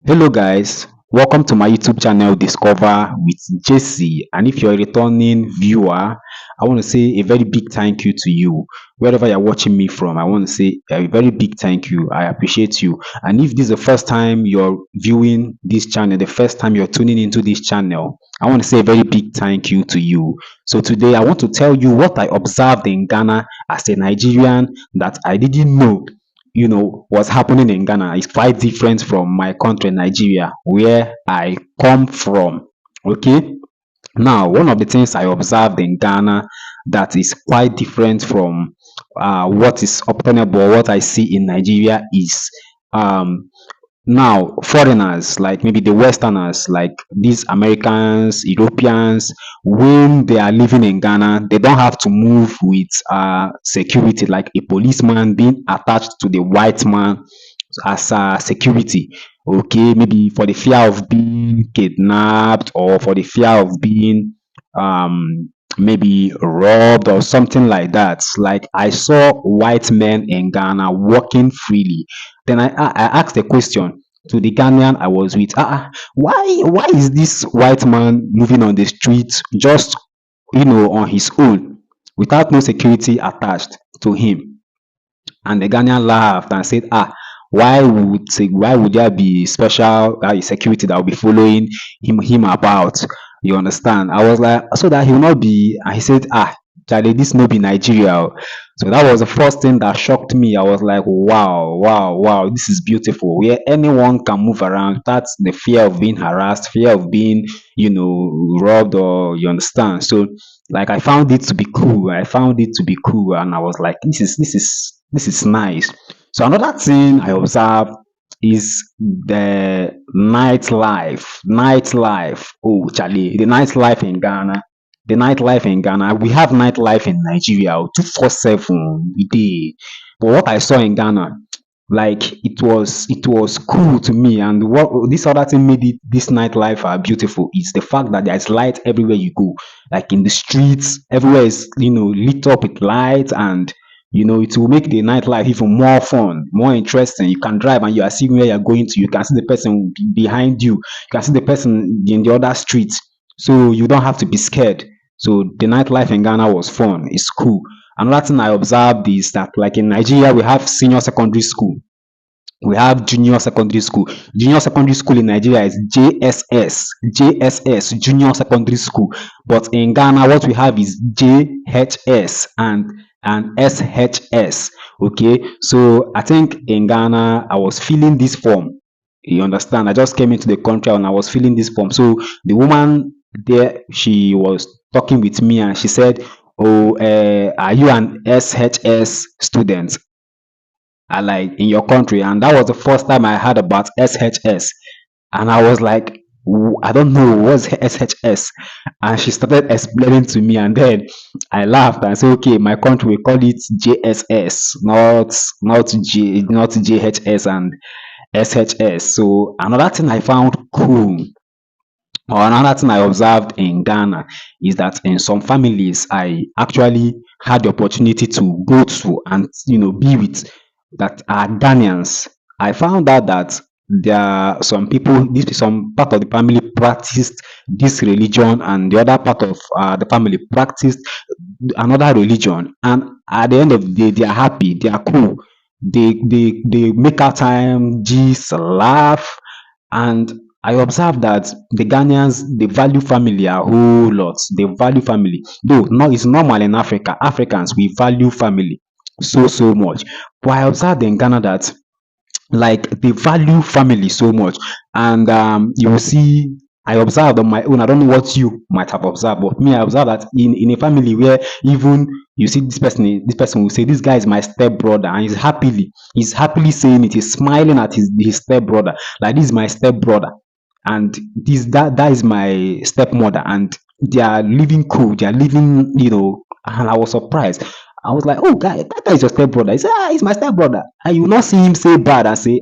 Hello guys, welcome to my YouTube channel Discover with JC. And if you're a returning viewer, I want to say a very big thank you to you. Wherever you're watching me from, I want to say a very big thank you. I appreciate you. And if this is the first time you're viewing this channel, the first time you're tuning into this channel, I want to say a very big thank you to you. So today I want to tell you what I observed in Ghana as a Nigerian that I didn't know what's happening in Ghana is quite different from my country, Nigeria, where I come from. Okay. Now, one of the things I observed in Ghana that is quite different from what is obtainable, what I see in Nigeria is um, now foreigners, like maybe the Westerners, like these Americans, Europeans, when they are living in Ghana, they don't have to move with security, like a policeman being attached to the white man as security. Okay, maybe for the fear of being kidnapped or for the fear of being maybe robbed or something like that. Like I saw white men in Ghana walking freely. Then I asked a question to the Ghanaian I was with. Why is this white man moving on the street just on his own without no security attached to him? And the Ghanaian laughed and said, why would there be special security that will be following him about? You understand? I was like, so that he will not be. And he said, Charlie, this no be Nigeria. Oh." So that was the first thing that shocked me. I was like, wow, wow, wow, this is beautiful. Where anyone can move around without the fear of being harassed, fear of being, robbed, or you understand. So like I found it to be cool. I found it to be cool, and I was like, this is nice. So another thing I observed is the nightlife. Nightlife. Oh, Charlie, the nightlife in Ghana. The nightlife in Ghana. We have nightlife in Nigeria. 247 we did. But what I saw in Ghana, like it was cool to me. And what this other thing made this nightlife beautiful is the fact that there's light everywhere you go, like in the streets everywhere is lit up with light, and it will make the nightlife even more fun, more interesting. You can drive and you are seeing where you're going to. You can see the person behind you. You can see the person in the other street, so you don't have to be scared. So the nightlife in Ghana was fun. It's cool. Another thing I observed is that, like in Nigeria, we have senior secondary school, we have junior secondary school. Junior secondary school in Nigeria is JSS, junior secondary school. But in Ghana, what we have is JHS and SHS. Okay, so I think in Ghana, I was filling this form. You understand? I just came into the country and I was filling this form. So the woman there, she was talking with me and she said, "Oh, are you an SHS student?" Like in your country. And that was the first time I heard about SHS. And I was like, I don't know what's SHS. And she started explaining to me, and then I laughed and said, okay, my country we call it JSS, not JHS and SHS. So another thing I found cool, or another thing I observed in Ghana, is that in some families I actually had the opportunity to go to and be with that are Ghanaians. I found out that there are some people, some part of the family practiced this religion, and the other part of the family practiced another religion. And at the end of the day, they are happy, they are cool. They make our time, gist, laugh, and I observe that the Ghanaians they value family a whole lot. They value family. Though no, it's normal in Africa. Africans we value family so much. But I observed in Ghana that like they value family so much, and you will see. I observed on my own. I don't know what you might have observed, but me, I observed that in a family where even you see this person will say, "This guy is my step brother," and he's happily saying it. He's smiling at his step brother, like this is my step brother, and that is my stepmother, and they are living cool. They are living, and I was surprised. I was like, oh, guy, that guy is your stepbrother. He said, he's my stepbrother. And you will not see him say bad and say,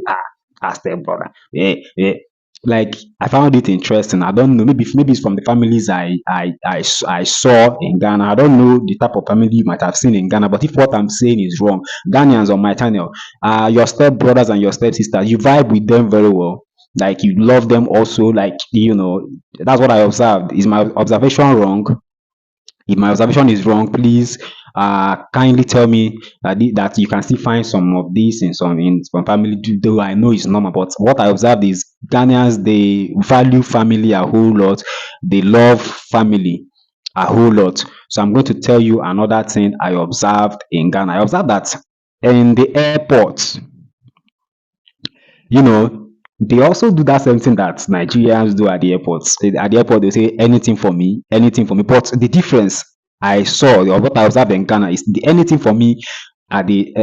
stepbrother. Yeah, yeah. Like, I found it interesting. I don't know. Maybe it's from the families I saw in Ghana. I don't know the type of family you might have seen in Ghana. But if what I'm saying is wrong, Ghanaians on my channel, your stepbrothers and your stepsisters, you vibe with them very well. Like you love them also, like that's what I observed. Is my observation wrong? If my observation is wrong, please kindly tell me that you can still find some of this in some family, though I know it's normal. But what I observed is Ghanaians, they value family a whole lot. They love family a whole lot. So I'm going to tell you another thing I observed in Ghana. I observed that in the airport, you know, they also do that same thing that Nigerians do at the airports. At the airport, they say anything for me, anything for me. But the difference I saw, or what I observed in Ghana, is the anything for me at the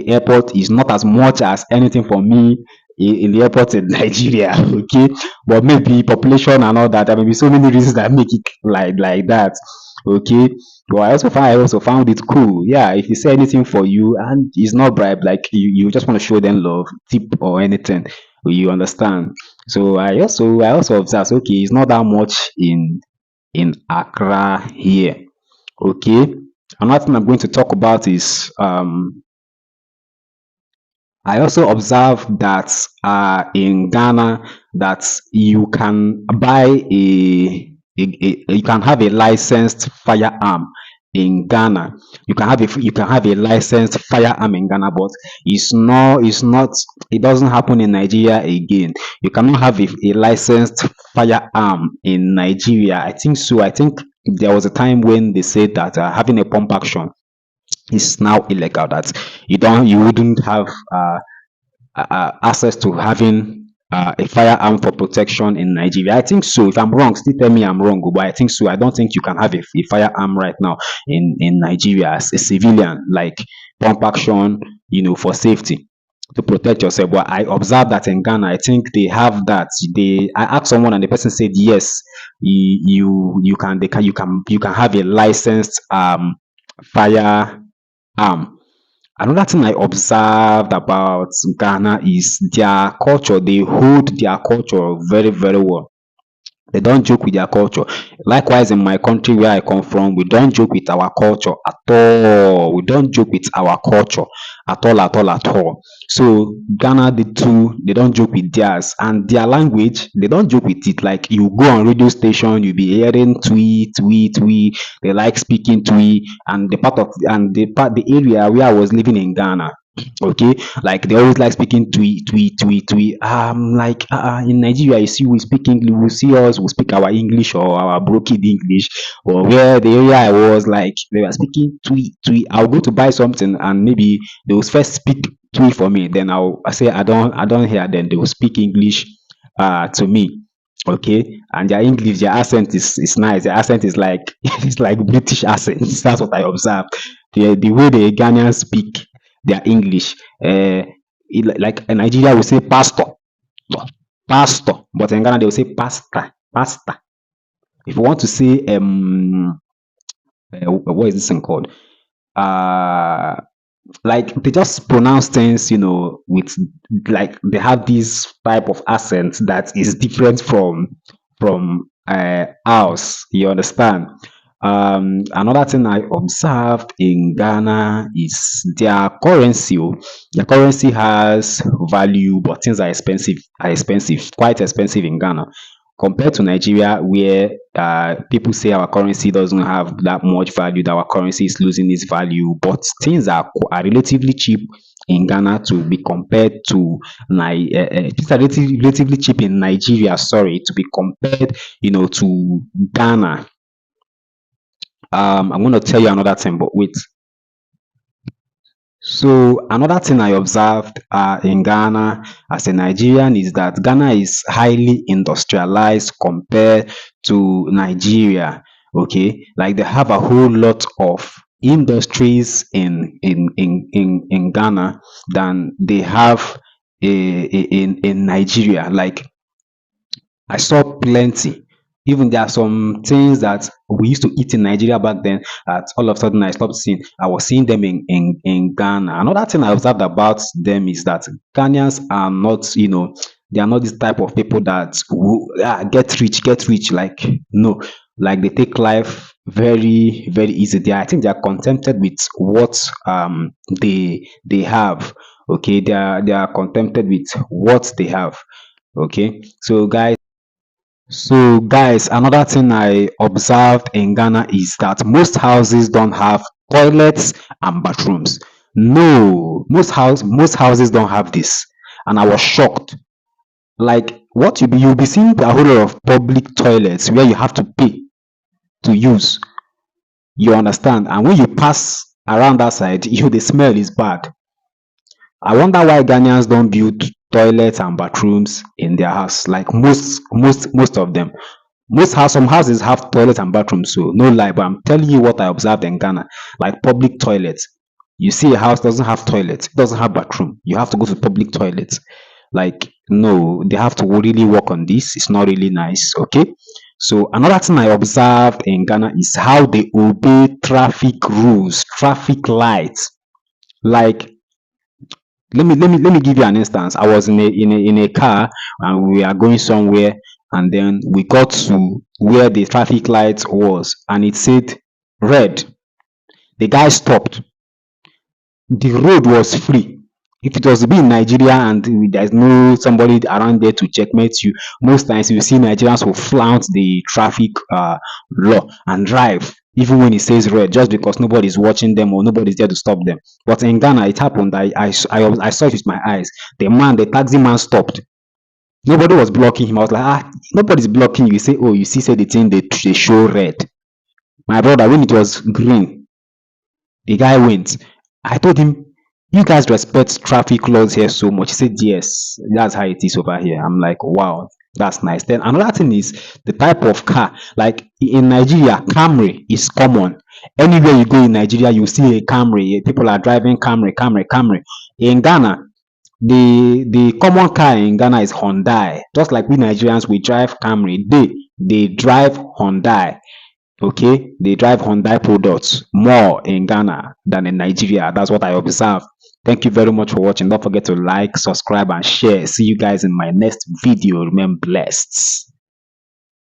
airport is not as much as anything for me in the airport in Nigeria. Okay, but maybe population and all that. There may be so many reasons that make it like that. Okay, but I also found it cool. Yeah, if you say anything for you and it's not bribe, like you just want to show them love, tip or anything, you understand. So I also observed, okay, it's not that much in Accra here. Okay. Another thing I'm going to talk about is I also observed that in Ghana that you can buy you can have a licensed firearm in Ghana. You can have a licensed firearm in Ghana, but it's not it doesn't happen in Nigeria again. You cannot have a licensed firearm in Nigeria. I think so. I think there was a time when they said that having a pump action is now illegal. That you wouldn't have access to having a firearm for protection in Nigeria. I think so. If I'm wrong, still tell me I'm wrong, but I think so. I don't think you can have a firearm right now in Nigeria as a civilian, like pump action, for safety to protect yourself. But I observed that in Ghana, I think they have that. I asked someone and the person said yes, you can they can you can have a licensed firearm. Another thing I observed about Ghana is their culture. They hold their culture very, very well. They don't joke with their culture. Likewise, in my country where I come from, we don't joke with our culture at all. We don't joke with our culture at all, at all, at all. So Ghana, they don't joke with theirs, and their language, they don't joke with it. Like you go on radio station, you be hearing twee, twee, twee. They like speaking twee, and the area where I was living in Ghana. Okay, like they always like speaking tweet tweet tweet tweet. Like in Nigeria, you see we speak English, we see us, we speak our English or our broken English. Or where the area I was, like they were speaking tweet tweet. I'll go to buy something and maybe they will first speak tweet for me, then I say I don't hear, then they will speak English to me. Okay, and their English, their accent is nice. Their accent is like it's like British accent. That's what I observed. The way the Ghanaians speak their English. Like in Nigeria, we say pastor, pastor, but in Ghana they will say pastor, pastor. If you want to say what is this thing called? Uh, like they just pronounce things, with like they have this type of accent that is different from ours. You understand? Another thing I observed in Ghana is their currency. Their currency has value, but things are expensive, quite expensive in Ghana compared to Nigeria, where people say our currency doesn't have that much value, that our currency is losing its value, but things are relatively cheap in Ghana to be compared to things are relatively cheap in Nigeria, sorry, to be compared, to Ghana. I'm going to tell you another thing, but wait. So another thing I observed in Ghana as a Nigerian is that Ghana is highly industrialized compared to Nigeria. Okay, like they have a whole lot of industries in Ghana than they have in Nigeria. Like I saw plenty. Even there are some things that we used to eat in Nigeria back then that all of a sudden I stopped seeing. I was seeing them in Ghana. Another thing I observed about them is that Ghanaians are not, they are not this type of people that get rich. Like, no, like they take life very, very easy. I think they are contented with what they have. Okay, they are contented with what they have. Okay, so guys, another thing I observed in Ghana is that most houses don't have toilets and bathrooms. No, most houses don't have this, and I was shocked. Like, what you'll be seeing a whole lot of public toilets where you have to pay to use. You understand? And when you pass around that side, the smell is bad. I wonder why Ghanaians don't build toilets and bathrooms in their house. Like most of them. Some houses have toilets and bathrooms, so no lie, but I'm telling you what I observed in Ghana. Like public toilets. You see a house doesn't have toilets, it doesn't have bathroom. You have to go to public toilets. Like, no, they have to really work on this. It's not really nice. Okay. So another thing I observed in Ghana is how they obey traffic rules, traffic lights. Like, let me give you an instance. I was in a car and we are going somewhere, and then we got to where the traffic light was and it said red. The guy stopped. The road was free. If it was to be in Nigeria and there's no somebody around there to checkmate you, most times you see Nigerians who flout the traffic law and drive even when it says red, just because nobody's watching them or nobody's there to stop them. But in Ghana, it happened. I saw it with my eyes. The taxi man stopped. Nobody was blocking him. I was like, nobody's blocking you. You say, oh, you see, say the thing they show red. My brother, when it was green, the guy went. I told him, you guys respect traffic laws here so much. He said, yes, that's how it is over here. I'm like, wow, that's nice. Then another thing is the type of car. Like in Nigeria, Camry is common. Anywhere you go in Nigeria, you see a Camry. People are driving Camry. In Ghana, the common car in Ghana is Hyundai. Just like we Nigerians, we drive Camry. They drive Hyundai. Okay, they drive Hyundai products more in Ghana than in Nigeria. That's what I observe. Thank you very much for watching. Don't forget to like, subscribe, and share. See you guys in my next video. Remain blessed.